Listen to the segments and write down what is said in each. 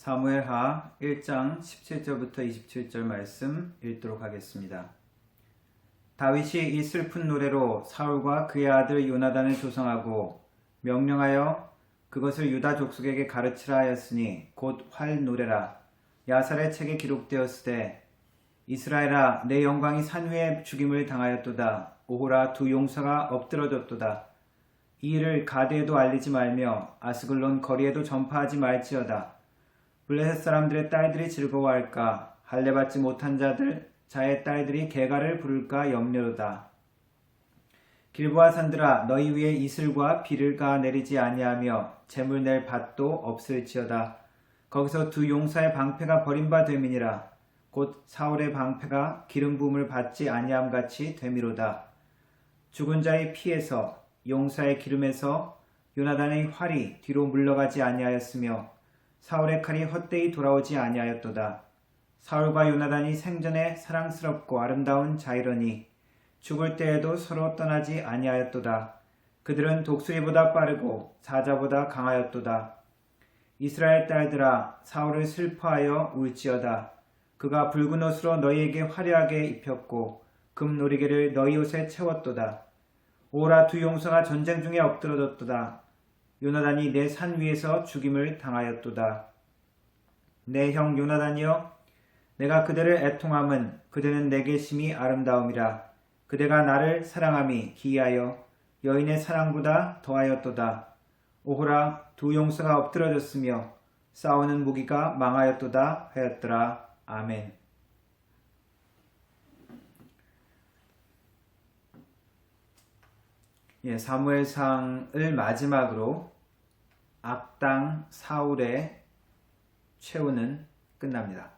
사무엘하 1장 17절부터 27절 말씀 읽도록 하겠습니다. 다윗이 이 슬픈 노래로 사울과 그의 아들 요나단을 조성하고 명령하여 그것을 유다 족속에게 가르치라 하였으니 곧 활 노래라. 야살의 책에 기록되었으되 이스라엘아 내 영광이 산 위에 죽임을 당하였도다. 오호라 두 용사가 엎드러졌도다. 이 일을 가드에도 알리지 말며 아스글론 거리에도 전파하지 말지어다. 블레셋 사람들의 딸들이 즐거워할까? 할례받지 못한 자의 딸들이 개가를 부를까 염려로다. 길보아 산들아 너희 위에 이슬과 비를가 내리지 아니하며 재물 낼 밭도 없을지어다. 거기서 두 용사의 방패가 버림바 됨이니라. 곧 사울의 방패가 기름 부음을 받지 아니함 같이 됨이로다. 죽은 자의 피에서 용사의 기름에서 요나단의 활이 뒤로 물러가지 아니하였으며 사울의 칼이 헛되이 돌아오지 아니하였도다. 사울과 요나단이 생전에 사랑스럽고 아름다운 자이러니 죽을 때에도 서로 떠나지 아니하였도다. 그들은 독수리보다 빠르고 사자보다 강하였도다. 이스라엘 딸들아 사울을 슬퍼하여 울지어다. 그가 붉은 옷으로 너희에게 화려하게 입혔고 금놀이개를 너희 옷에 채웠도다. 오라 두 용사가 전쟁 중에 엎드러졌도다. 요나단이 내 산 위에서 죽임을 당하였도다. 내 형 요나단이여 내가 그대를 애통함은 그대는 내게 심히 아름다움이라. 그대가 나를 사랑함이 기이하여 여인의 사랑보다 더하였도다. 오호라 두 용사가 엎드러졌으며 싸우는 무기가 망하였도다 하였더라. 아멘. 사무엘상을 마지막으로 악당 사울의 최후는 끝납니다.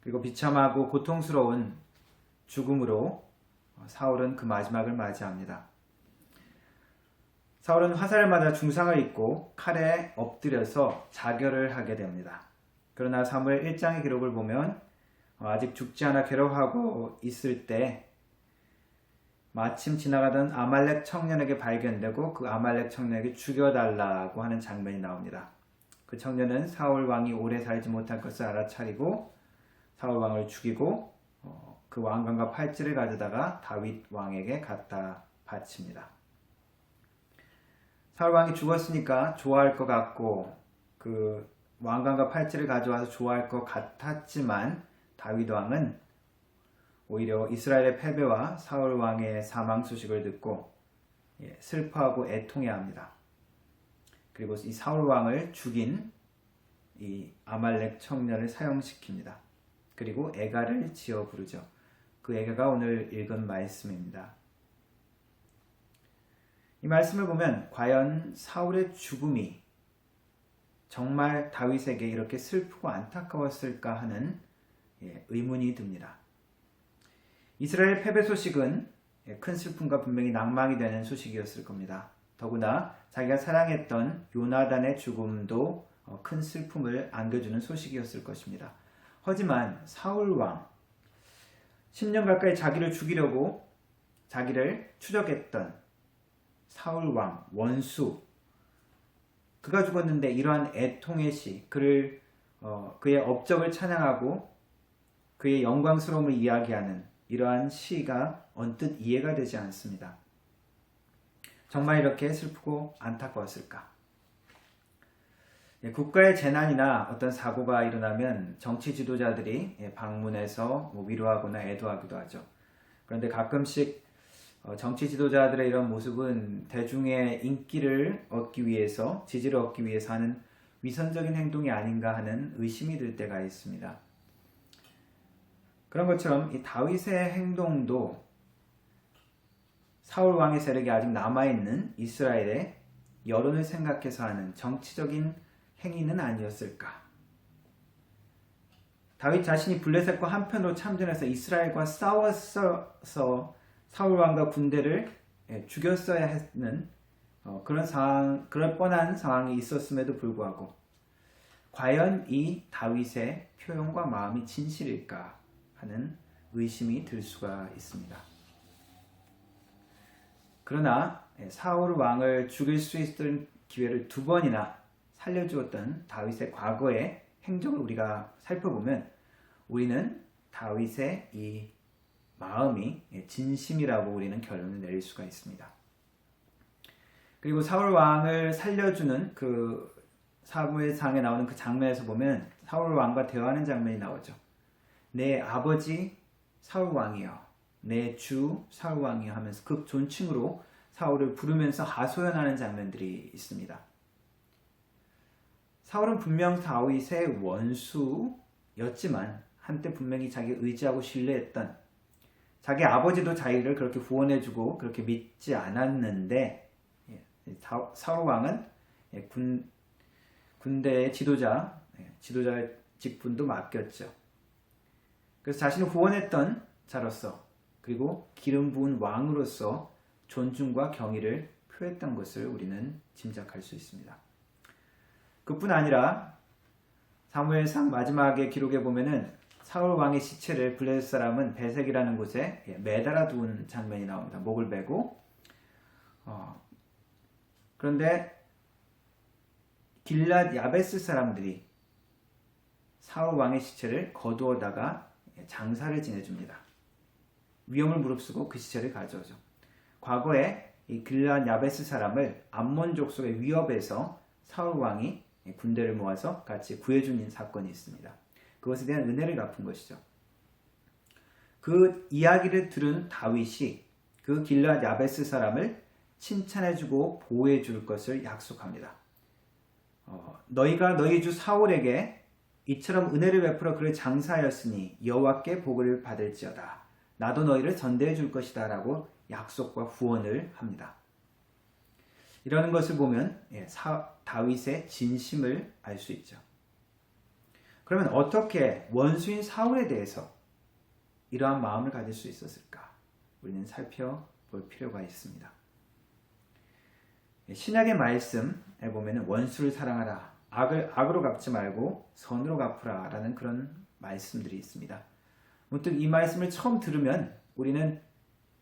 그리고 비참하고 고통스러운 죽음으로 사울은 그 마지막을 맞이합니다. 사울은 화살을 맞아 중상을 입고 칼에 엎드려서 자결을 하게 됩니다. 그러나 사무엘 1장의 기록을 보면 아직 죽지 않아 괴로워하고 있을 때 마침 지나가던 아말렉 청년에게 발견되고 그 아말렉 청년에게 죽여달라고 하는 장면이 나옵니다. 그 청년은 사울 왕이 오래 살지 못할 것을 알아차리고 사울 왕을 죽이고 그 왕관과 팔찌를 가져다가 다윗 왕에게 갖다 바칩니다. 사울 왕이 죽었으니까 좋아할 것 같고 그 왕관과 팔찌를 가져와서 좋아할 것 같았지만 다윗 왕은 오히려 이스라엘의 패배와 사울 왕의 사망 소식을 듣고 슬퍼하고 애통해합니다. 그리고 이 사울 왕을 죽인 이 아말렉 청년을 사형시킵니다. 그리고 애가를 지어 부르죠. 그 애가가 오늘 읽은 말씀입니다. 이 말씀을 보면 과연 사울의 죽음이 정말 다윗에게 이렇게 슬프고 안타까웠을까 하는 의문이 듭니다. 이스라엘 패배 소식은 큰 슬픔과 분명히 낭망이 되는 소식이었을 겁니다. 더구나 자기가 사랑했던 요나단의 죽음도 큰 슬픔을 안겨주는 소식이었을 것입니다. 하지만 사울 왕, 10년 가까이 자기를 죽이려고 자기를 추적했던 사울 왕, 원수, 그가 죽었는데 이러한 애통의 시, 그의 업적을 찬양하고 그의 영광스러움을 이야기하는 이러한 시가 언뜻 이해가 되지 않습니다. 정말 이렇게 슬프고 안타까웠을까? 국가의 재난이나 어떤 사고가 일어나면 정치 지도자들이 방문해서 위로하거나 애도하기도 하죠. 그런데 가끔씩 정치 지도자들의 이런 모습은 대중의 인기를 얻기 위해서, 지지를 얻기 위해서 하는 위선적인 행동이 아닌가 하는 의심이 들 때가 있습니다. 그런 것처럼 이 다윗의 행동도 사울 왕의 세력이 아직 남아있는 이스라엘의 여론을 생각해서 하는 정치적인 행위는 아니었을까? 다윗 자신이 블레셋과 한편으로 참전해서 이스라엘과 싸워서 사울 왕과 군대를 죽였어야 했는 그런 상황, 그럴 뻔한 상황이 있었음에도 불구하고 과연 이 다윗의 표현과 마음이 진실일까 하는 의심이 들 수가 있습니다. 그러나 사울 왕을 죽일 수 있던 기회를 2번이나 살려주었던 다윗의 과거의 행적을 우리가 살펴보면 우리는 다윗의 이 마음이 진심이라고 우리는 결론을 내릴 수가 있습니다. 그리고 사울 왕을 살려주는 그 사무엘상에 나오는 그 장면에서 보면 사울 왕과 대화하는 장면이 나오죠. 내 아버지 사울 왕이여, 내 주 사울 왕이여 하면서 극 존칭으로 사울을 부르면서 하소연하는 장면들이 있습니다. 사울은 분명 다윗의 원수였지만 한때 분명히 자기 의지하고 신뢰했던, 자기 아버지도 자기를 그렇게 후원해주고 그렇게 믿지 않았는데 사울 왕은 군대의 지도자 직분도 맡겼죠. 그래서 자신을 후원했던 자로서 그리고 기름 부은 왕으로서 존중과 경의를 표했던 것을 우리는 짐작할 수 있습니다. 그뿐 아니라 사무엘상 마지막의 기록에 보면은 사울 왕의 시체를 블레셋 사람은 베색이라는 곳에 매달아 두은 장면이 나옵니다. 목을 베고 그런데 길랏 야베스 사람들이 사울 왕의 시체를 거두어다가 장사를 지내줍니다. 위험을 무릅쓰고 그 시체를 가져오죠. 과거에 이 길랏 야베스 사람을 암몬 족속의 위협에서 사울 왕이 군대를 모아서 같이 구해준 사건이 있습니다. 그것에 대한 은혜를 갚은 것이죠. 그 이야기를 들은 다윗이 그 길랏 야베스 사람을 칭찬해주고 보호해줄 것을 약속합니다. 너희가 너희 주 사울에게 이처럼 은혜를 베풀어 그를 장사하였으니 여호와께 복을 받을지어다. 나도 너희를 전대해 줄 것이다 라고 약속과 후원을 합니다. 이러는 것을 보면 다윗의 진심을 알 수 있죠. 그러면 어떻게 원수인 사울에 대해서 이러한 마음을 가질 수 있었을까? 우리는 살펴볼 필요가 있습니다. 신약의 말씀에 보면 원수를 사랑하라, 악으로 갚지 말고 선으로 갚으라 라는 그런 말씀들이 있습니다. 문득 이 말씀을 처음 들으면 우리는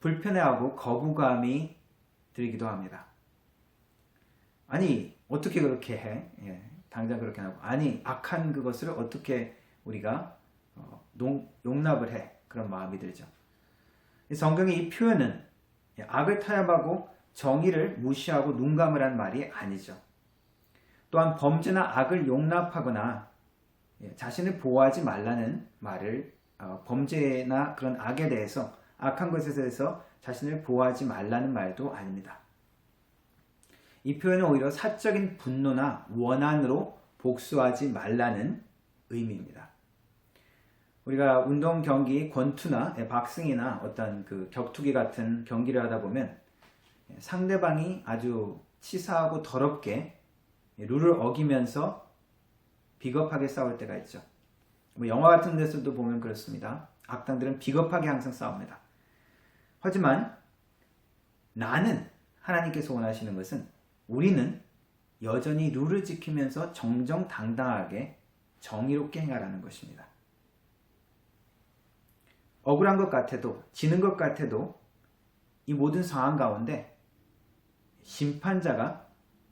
불편해하고 거부감이 들기도 합니다. 아니 어떻게 그렇게 해? 당장 그렇게 하고, 아니 악한 그것을 어떻게 우리가 용납을 해? 그런 마음이 들죠. 성경의 이 표현은 악을 타협하고 정의를 무시하고 눈 감으란 말이 아니죠. 또한 범죄나 악을 용납하거나 자신을 보호하지 말라는 말을, 범죄나 그런 악에 대해서, 악한 것에 대해서 자신을 보호하지 말라는 말도 아닙니다. 이 표현은 오히려 사적인 분노나 원한으로 복수하지 말라는 의미입니다. 우리가 운동 경기, 권투나 박싱이나 어떤 그 격투기 같은 경기를 하다 보면 상대방이 아주 치사하고 더럽게 룰을 어기면서 비겁하게 싸울 때가 있죠. 영화 같은 데서도 보면 그렇습니다. 악당들은 비겁하게 항상 싸웁니다. 하지만 나는, 하나님께서 원하시는 것은 우리는 여전히 룰을 지키면서 정정당당하게 정의롭게 행하라는 것입니다. 억울한 것 같아도, 지는 것 같아도 이 모든 상황 가운데 심판자가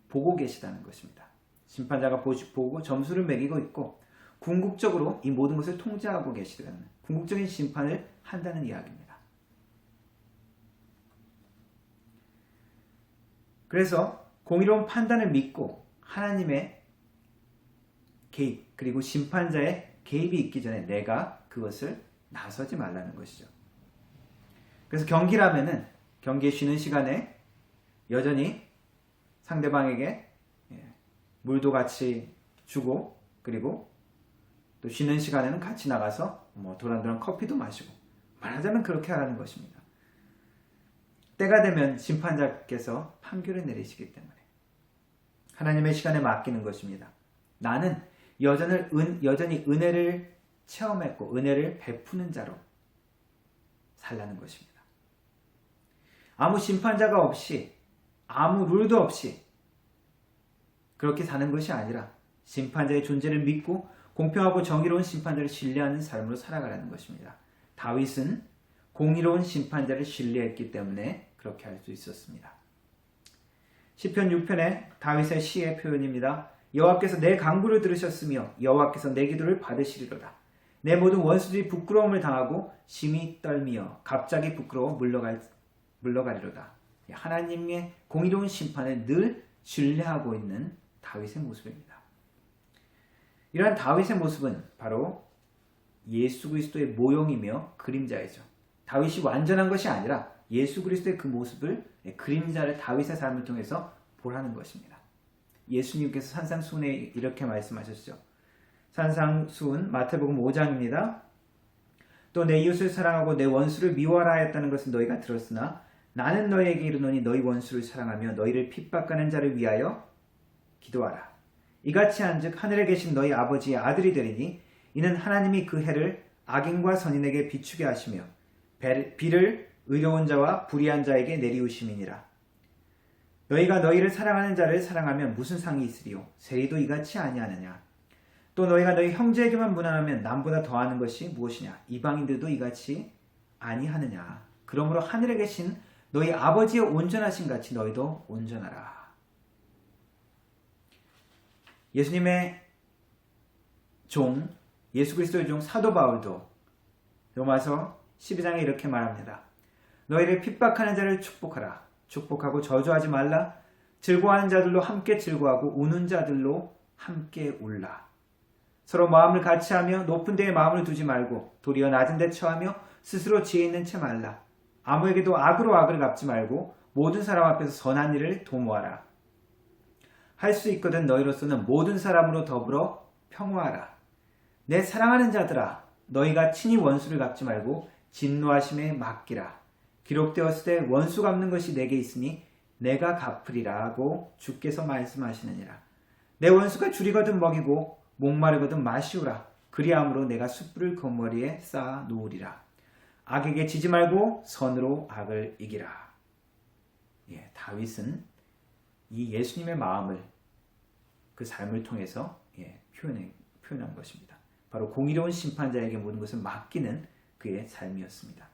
보고 계시다는 것입니다. 심판자가 보고 점수를 매기고 있고 궁극적으로 이 모든 것을 통제하고 계시다는, 궁극적인 심판을 한다는 이야기입니다. 그래서 공의로운 판단을 믿고 하나님의 개입, 그리고 심판자의 개입이 있기 전에 내가 그것을 나서지 말라는 것이죠. 그래서 경기라면은 경기에 쉬는 시간에 여전히 상대방에게 물도 같이 주고, 그리고 또 쉬는 시간에는 같이 나가서 도란도란 커피도 마시고, 말하자면 그렇게 하라는 것입니다. 때가 되면 심판자께서 판결을 내리시기 때문에 하나님의 시간에 맡기는 것입니다. 나는 여전히 은혜를 체험했고 은혜를 베푸는 자로 살라는 것입니다. 아무 심판자가 없이, 아무 룰도 없이 그렇게 사는 것이 아니라 심판자의 존재를 믿고 공평하고 정의로운 심판자를 신뢰하는 삶으로 살아가라는 것입니다. 다윗은 공의로운 심판자를 신뢰했기 때문에 그렇게 할 수 있었습니다. 시편 6편의 다윗의 시의 표현입니다. 여호와께서 내 간구를 들으셨으며 여호와께서 내 기도를 받으시리로다. 내 모든 원수들이 부끄러움을 당하고 심히 떨미어 갑자기 부끄러워 물러가리로다. 하나님의 공의로운 심판을 늘 신뢰하고 있는 다윗의 모습입니다. 이러한 다윗의 모습은 바로 예수 그리스도의 모형이며 그림자이죠. 다윗이 완전한 것이 아니라 예수 그리스도의 그 모습을, 그림자를 다윗의 삶을 통해서 보라는 것입니다. 예수님께서 산상수훈에 이렇게 말씀하셨죠. 산상수훈 마태복음 5장입니다. 또 내 이웃을 사랑하고 내 원수를 미워하라 했다는 것은 너희가 들었으나 나는 너희에게 이르노니 너희 원수를 사랑하며 너희를 핍박하는 자를 위하여 기도하라. 이같이 한즉 하늘에 계신 너희 아버지의 아들이 되리니 이는 하나님이 그 해를 악인과 선인에게 비추게 하시며 비를 의로운 자와 불의한 자에게 내리우심이니라. 너희가 너희를 사랑하는 자를 사랑하면 무슨 상이 있으리요? 세리도 이같이 아니하느냐? 또 너희가 너희 형제에게만 무난하면 남보다 더하는 것이 무엇이냐? 이방인들도 이같이 아니하느냐? 그러므로 하늘에 계신 너희 아버지의 온전하신 같이 너희도 온전하라. 예수님의 종, 예수 그리스도의 종 사도 바울도 로마서 12장에 이렇게 말합니다. 너희를 핍박하는 자를 축복하라. 축복하고 저주하지 말라. 즐거워하는 자들로 함께 즐거워하고 우는 자들로 함께 울라. 서로 마음을 같이하며 높은 데에 마음을 두지 말고 도리어 낮은 데 처하며 스스로 지혜 있는 채 말라. 아무에게도 악으로 악을 갚지 말고 모든 사람 앞에서 선한 일을 도모하라. 할 수 있거든 너희로서는 모든 사람으로 더불어 평화하라. 내 사랑하는 자들아, 너희가 친히 원수를 갚지 말고 진노하심에 맡기라. 기록되었을 때 원수 갚는 것이 내게 있으니 내가 갚으리라 하고 주께서 말씀하시느니라. 내 원수가 줄이거든 먹이고 목마르거든 마시우라. 그리함으로 내가 숯불을 그 머리에 쌓아 놓으리라. 악에게 지지 말고 선으로 악을 이기라. 다윗은 이 예수님의 마음을 그 삶을 통해서 표현한 것입니다. 바로 공의로운 심판자에게 모든 것을 맡기는 그의 삶이었습니다.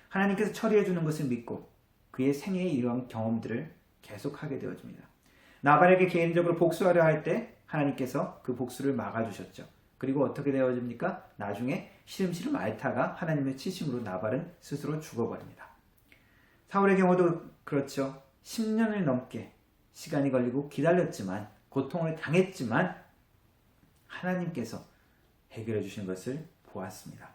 하나님께서 처리해 주는 것을 믿고 그의 생애의 이러한 경험들을 계속하게 되어집니다. 나발에게 개인적으로 복수하려 할 때 하나님께서 그 복수를 막아주셨죠. 그리고 어떻게 되어집니까? 나중에 시름시름 앓다가 하나님의 치심으로 나발은 스스로 죽어버립니다. 사울의 경우도 그렇죠. 10년을 넘게 시간이 걸리고 기다렸지만 고통을 당했지만 하나님께서 해결해 주신 것을 보았습니다.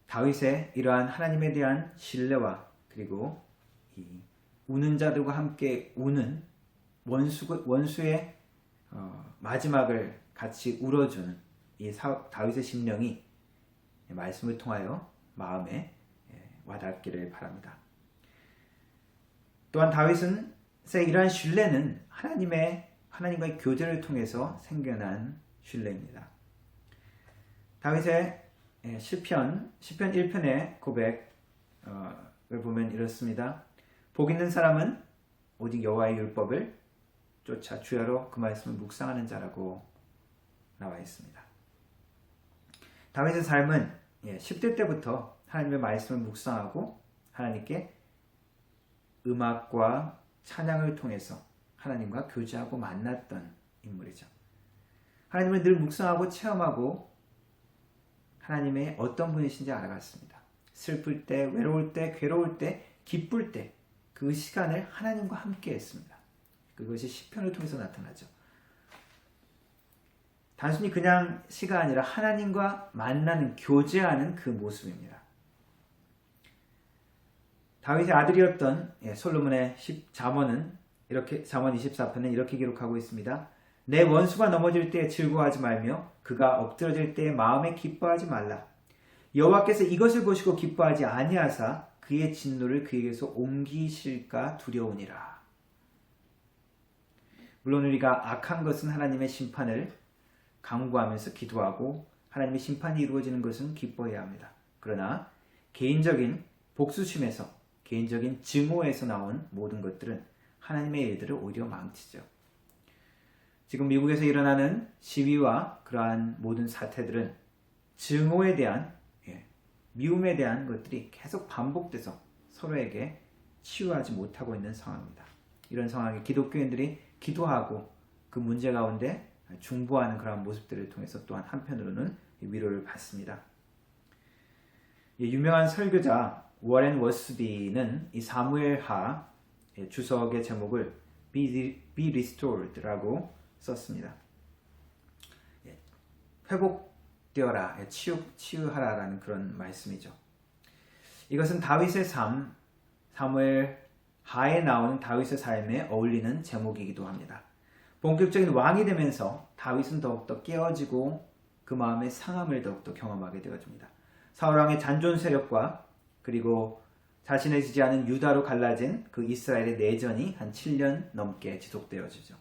다윗의 이러한 하나님에 대한 신뢰와 그리고 이 우는 자들과 함께 우는 원수의 마지막을 같이 울어주는 이 다윗의 심령이 말씀을 통하여 마음에 와닿기를 바랍니다. 또한 다윗의 이러한 신뢰는 하나님과의 교제를 통해서 생겨난 신뢰입니다. 다윗의 시편 1편의 고백을 보면 이렇습니다. 복 있는 사람은 오직 여호와의 율법을 쫓아 주야로 그 말씀을 묵상하는 자라고 나와 있습니다. 다윗의 삶은 10대 때부터 하나님의 말씀을 묵상하고 하나님께 음악과 찬양을 통해서 하나님과 교제하고 만났던 인물이죠. 하나님을 늘 묵상하고 체험하고 하나님의 어떤 분이신지 알아갔습니다. 슬플 때, 외로울 때, 괴로울 때, 기쁠 때 그 시간을 하나님과 함께 했습니다. 그것이 시편을 통해서 나타나죠. 단순히 그냥 시가 아니라 하나님과 만나는, 교제하는 그 모습입니다. 다윗의 아들이었던 솔로몬의 잠언 24편은 이렇게 기록하고 있습니다. 내 원수가 넘어질 때에 즐거워하지 말며 그가 엎드러질 때에 마음에 기뻐하지 말라. 여호와께서 이것을 보시고 기뻐하지 아니하사 그의 진노를 그에게서 옮기실까 두려우니라. 물론 우리가 악한 것은 하나님의 심판을 간구하면서 기도하고 하나님의 심판이 이루어지는 것은 기뻐해야 합니다. 그러나 개인적인 복수심에서, 개인적인 증오에서 나온 모든 것들은 하나님의 일들을 오히려 망치죠. 지금 미국에서 일어나는 시위와 그러한 모든 사태들은 증오에 대한, 미움에 대한 것들이 계속 반복돼서 서로에게 치유하지 못하고 있는 상황입니다. 이런 상황에 기독교인들이 기도하고 그 문제 가운데 중보하는 그런 모습들을 통해서 또한 한편으로는 위로를 받습니다. 유명한 설교자 워렌 워스비는 이 사무엘하 주석의 제목을 Be Restored라고 썼습니다. 회복되어라, 치유하라라는 그런 말씀이죠. 이것은 다윗의 삶, 사무엘하에 나오는 다윗의 삶에 어울리는 제목이기도 합니다. 본격적인 왕이 되면서 다윗은 더욱더 깨어지고 그 마음의 상함을 더욱더 경험하게 되어집니다. 사울왕의 잔존 세력과 그리고 자신을 지지하는 유다로 갈라진 그 이스라엘의 내전이 한 7년 넘게 지속되어지죠.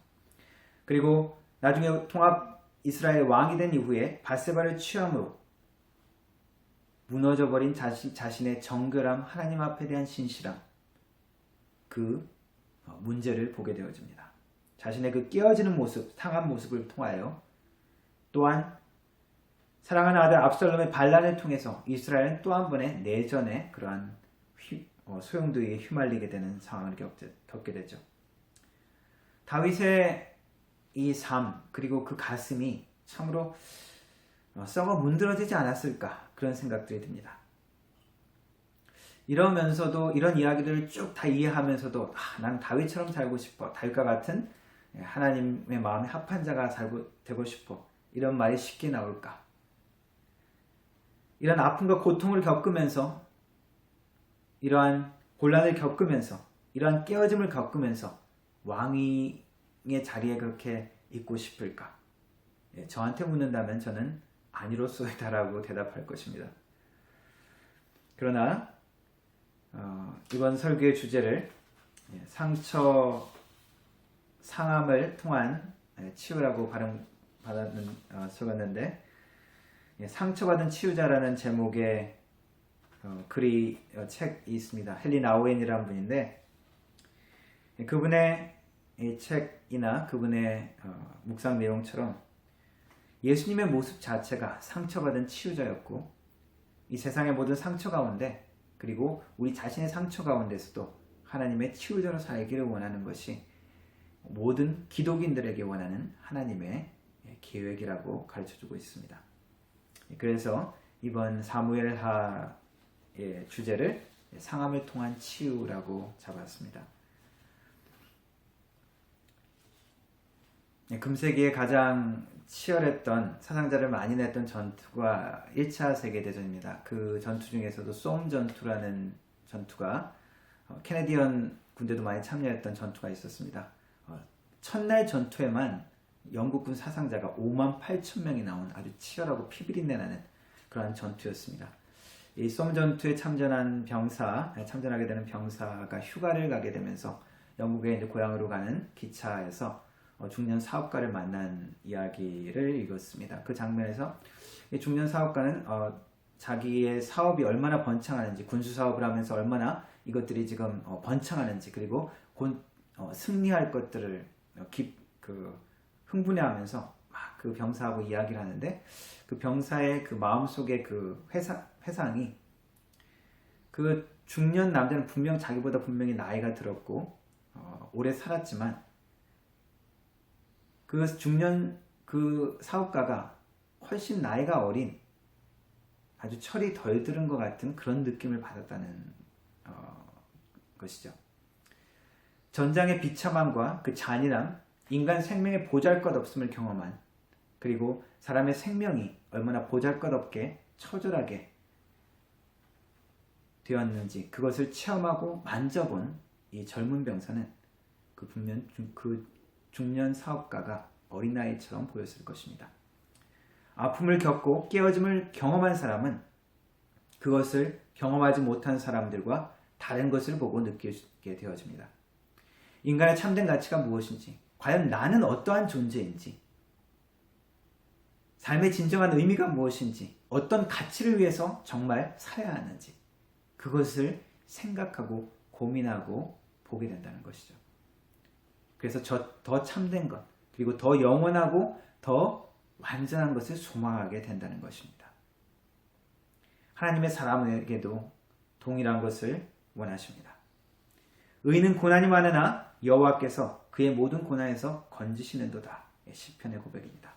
그리고 나중에 통합 이스라엘 왕이 된 이후에 밧세바를 취함으로 무너져버린 자신의 정결함, 하나님 앞에 대한 신실함, 그 문제를 보게 되어집니다. 자신의 그 깨어지는 모습, 상한 모습을 통하여 또한 사랑하는 아들 압살롬의 반란을 통해서 이스라엘은 또 한 번의 내전의 그러한 소용돌이에 휘말리게 되는 상황을 겪게 되죠. 다윗의 이 삶 그리고 그 가슴이 참으로 썩어 문드러지지 않았을까 그런 생각들이 듭니다. 이러면서도 이런 이야기들을 쭉 다 이해하면서도 난 다윗처럼 살고 싶어, 다윗과 같은 하나님의 마음에 합한 자가 되고 싶어, 이런 말이 쉽게 나올까? 이런 아픔과 고통을 겪으면서, 이러한 곤란을 겪으면서, 이러한 깨어짐을 겪으면서 왕위의 자리에 그렇게 있고 싶을까? 저한테 묻는다면 저는 아니로소이다라고 대답할 것입니다. 그러나 이번 설교의 주제를 상함을 통한 치유라고 적었는데, 상처받은 치유자라는 제목의 책이 있습니다. 헨리 나우엔이라는 분인데, 그분의 이 책이나 그분의 묵상 내용처럼 예수님의 모습 자체가 상처받은 치유자였고, 이 세상의 모든 상처 가운데, 그리고 우리 자신의 상처 가운데서도 하나님의 치유자로 살기를 원하는 것이 모든 기독인들에게 원하는 하나님의 계획이라고 가르쳐주고 있습니다. 그래서 이번 사무엘하의 주제를 상함을 통한 치유라고 잡았습니다. 금세기에 가장 치열했던, 사상자를 많이 냈던 전투가 1차 세계대전입니다. 그 전투 중에서도 쏨 전투라는 전투가 캐네디언 군대도 많이 참여했던 전투가 있었습니다. 첫날 전투에만 영국군 사상자가 58,000명이 나온 아주 치열하고 피비린내 나는 그러한 전투였습니다. 이 쏨 전투에 참전하게 되는 병사가 휴가를 가게 되면서 영국의 이제 고향으로 가는 기차에서 중년 사업가를 만난 이야기를 읽었습니다. 그 장면에서 이 중년 사업가는 자기의 사업이 얼마나 번창하는지, 군수 사업을 하면서 얼마나 이것들이 지금 번창하는지, 그리고 곧 승리할 것들을 흥분해하면서 막 그 병사하고 이야기를 하는데, 그 병사의 그 마음속의 그 회상이, 그 중년 남자는 자기보다 분명히 나이가 들었고 오래 살았지만, 그 중년 그 사업가가 훨씬 나이가 어린, 아주 철이 덜 들은 것 같은 그런 느낌을 받았다는 것이죠. 전장의 비참함과 그 잔인함, 인간 생명의 보잘것없음을 경험한, 그리고 사람의 생명이 얼마나 보잘것없게 처절하게 되었는지 그것을 체험하고 만져본 이 젊은 병사는 그 중년 사업가가 어린 나이처럼 보였을 것입니다. 아픔을 겪고 깨어짐을 경험한 사람은 그것을 경험하지 못한 사람들과 다른 것을 보고 느끼게 되어집니다. 인간의 참된 가치가 무엇인지, 과연 나는 어떠한 존재인지, 삶의 진정한 의미가 무엇인지, 어떤 가치를 위해서 정말 살아야 하는지, 그것을 생각하고 고민하고 보게 된다는 것이죠. 그래서 더 참된 것, 그리고 더 영원하고 더 완전한 것을 소망하게 된다는 것입니다. 하나님의 사람에게도 동일한 것을 원하십니다. 의인은 고난이 많으나 여호와께서 그의 모든 고난에서 건지시는도다. 시편의 고백입니다.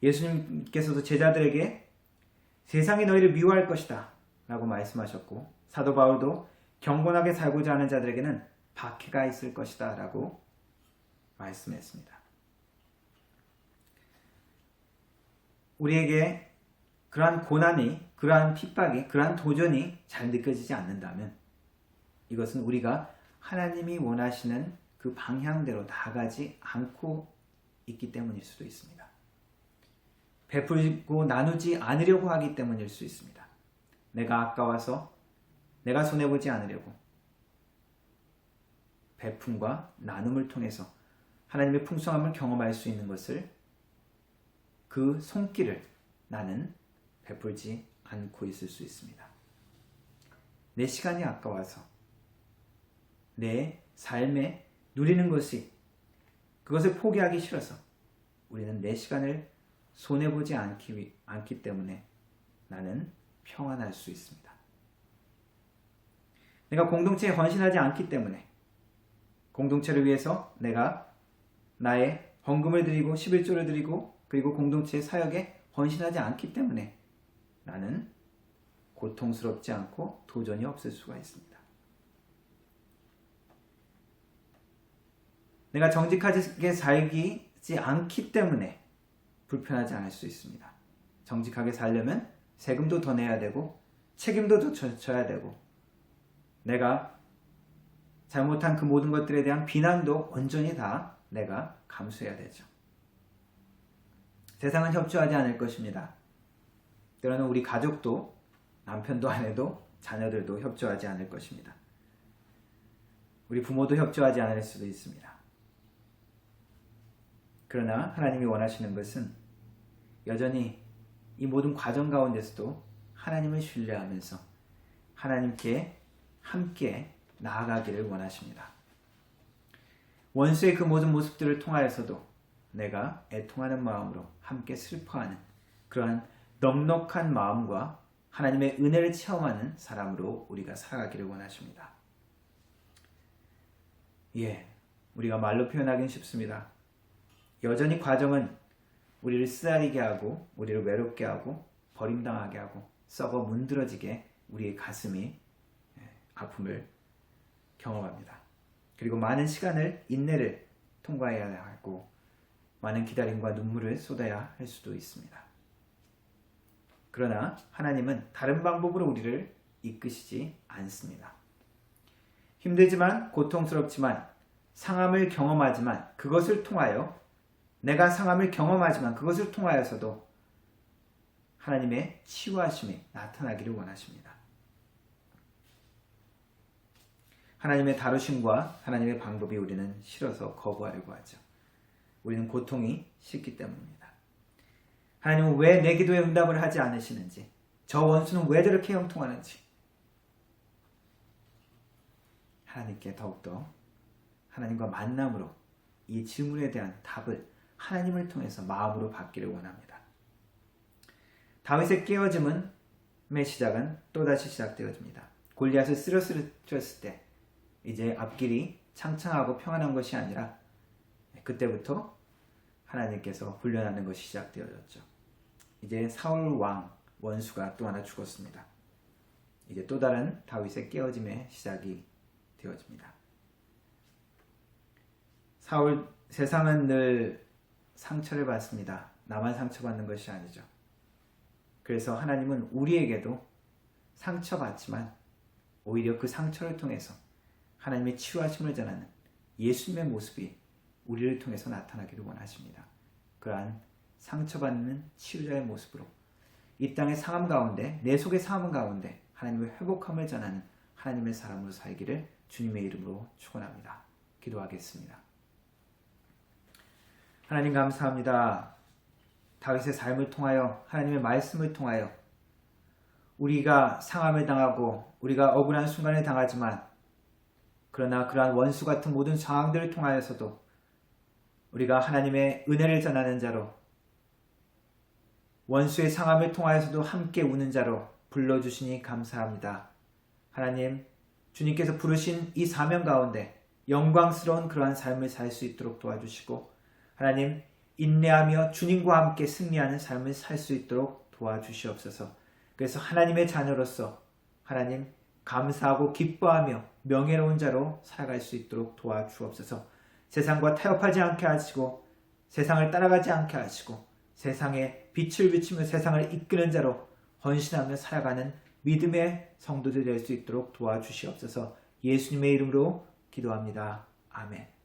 예수님께서도 제자들에게 세상이 너희를 미워할 것이다 라고 말씀하셨고, 사도 바울도 경건하게 살고자 하는 자들에게는 박해가 있을 것이다 라고 말씀했습니다. 우리에게 그러한 고난이, 그러한 핍박이, 그러한 도전이 잘 느껴지지 않는다면 이것은 우리가 하나님이 원하시는 그 방향대로 나아가지 않고 있기 때문일 수도 있습니다. 베풀고 나누지 않으려고 하기 때문일 수 있습니다. 내가 아까워서 내가 손해보지 않으려고 베품과 나눔을 통해서 하나님의 풍성함을 경험할 수 있는 것을, 그 손길을 나는 베풀지 않고 있을 수 있습니다. 내 시간이 아까워서 내 삶에 누리는 것이, 그것을 포기하기 싫어서 우리는 내 시간을 손해보지 않기 때문에 나는 평안할 수 있습니다. 내가 공동체에 헌신하지 않기 때문에, 공동체를 위해서 내가 나의 헌금을 드리고 11조를 드리고 그리고 공동체의 사역에 헌신하지 않기 때문에 나는 고통스럽지 않고 도전이 없을 수가 있습니다. 내가 정직하게 살지 않기 때문에 불편하지 않을 수 있습니다. 정직하게 살려면 세금도 더 내야 되고 책임도 더 져야 되고, 내가 잘못한 그 모든 것들에 대한 비난도 온전히 다 내가 감수해야 되죠. 세상은 협조하지 않을 것입니다. 때로는 우리 가족도, 남편도 아내도 자녀들도 협조하지 않을 것입니다. 우리 부모도 협조하지 않을 수도 있습니다. 그러나 하나님이 원하시는 것은 여전히 이 모든 과정 가운데서도 하나님을 신뢰하면서 하나님께 함께 나아가기를 원하십니다. 원수의 그 모든 모습들을 통하여서도 내가 애통하는 마음으로 함께 슬퍼하는 그러한 넉넉한 마음과 하나님의 은혜를 체험하는 사람으로 우리가 살아가기를 원하십니다. 우리가 말로 표현하기는 쉽습니다. 여전히 과정은 우리를 쓰라리게 하고 우리를 외롭게 하고 버림당하게 하고 썩어 문드러지게 우리의 가슴이 아픔을 경험합니다. 그리고 많은 시간을, 인내를 통과해야 하고 많은 기다림과 눈물을 쏟아야 할 수도 있습니다. 그러나 하나님은 다른 방법으로 우리를 이끄시지 않습니다. 힘들지만, 고통스럽지만, 상함을 경험하지만 그것을 통하여, 내가 상함을 경험하지만 그것을 통하여서도 하나님의 치유하심이 나타나기를 원하십니다. 하나님의 다루심과 하나님의 방법이 우리는 싫어서 거부하려고 하죠. 우리는 고통이 싫기 때문입니다. 하나님은 왜 내 기도에 응답을 하지 않으시는지, 저 원수는 왜 저렇게 형통하는지, 하나님께 더욱더 하나님과 만남으로 이 질문에 대한 답을 하나님을 통해서 마음으로 받기를 원합니다. 다윗의 깨어짐의 시작은 또다시 시작되어집니다. 골리앗을 쓰러뜨렸을 때 이제 앞길이 창창하고 평안한 것이 아니라 그때부터 하나님께서 훈련하는 것이 시작되어졌죠. 이제 사울 왕 원수가 또 하나 죽었습니다. 이제 또 다른 다윗의 깨어짐의 시작이 되어집니다. 세상은 늘 상처를 받습니다. 나만 상처받는 것이 아니죠. 그래서 하나님은 우리에게도 상처받지만 오히려 그 상처를 통해서 하나님의 치유하심을 전하는 예수님의 모습이 우리를 통해서 나타나기를 원하십니다. 그러한 상처받는 치유자의 모습으로 이 땅의 상함 가운데, 내 속의 상함 가운데 하나님의 회복함을 전하는 하나님의 사람으로 살기를 주님의 이름으로 축원합니다. 기도하겠습니다. 하나님 감사합니다. 다윗의 삶을 통하여, 하나님의 말씀을 통하여 우리가 상함을 당하고 우리가 억울한 순간을 당하지만, 그러나 그러한 원수 같은 모든 상황들을 통하여서도 우리가 하나님의 은혜를 전하는 자로, 원수의 상함을 통하여서도 함께 우는 자로 불러주시니 감사합니다. 하나님, 주님께서 부르신 이 사명 가운데 영광스러운 그러한 삶을 살 수 있도록 도와주시고 하나님 인내하며 주님과 함께 승리하는 삶을 살 수 있도록 도와주시옵소서. 그래서 하나님의 자녀로서 하나님 감사하고 기뻐하며 명예로운 자로 살아갈 수 있도록 도와주옵소서. 세상과 타협하지 않게 하시고 세상을 따라가지 않게 하시고 세상에 빛을 비추며 세상을 이끄는 자로 헌신하며 살아가는 믿음의 성도들 될 수 있도록 도와주시옵소서. 예수님의 이름으로 기도합니다. 아멘.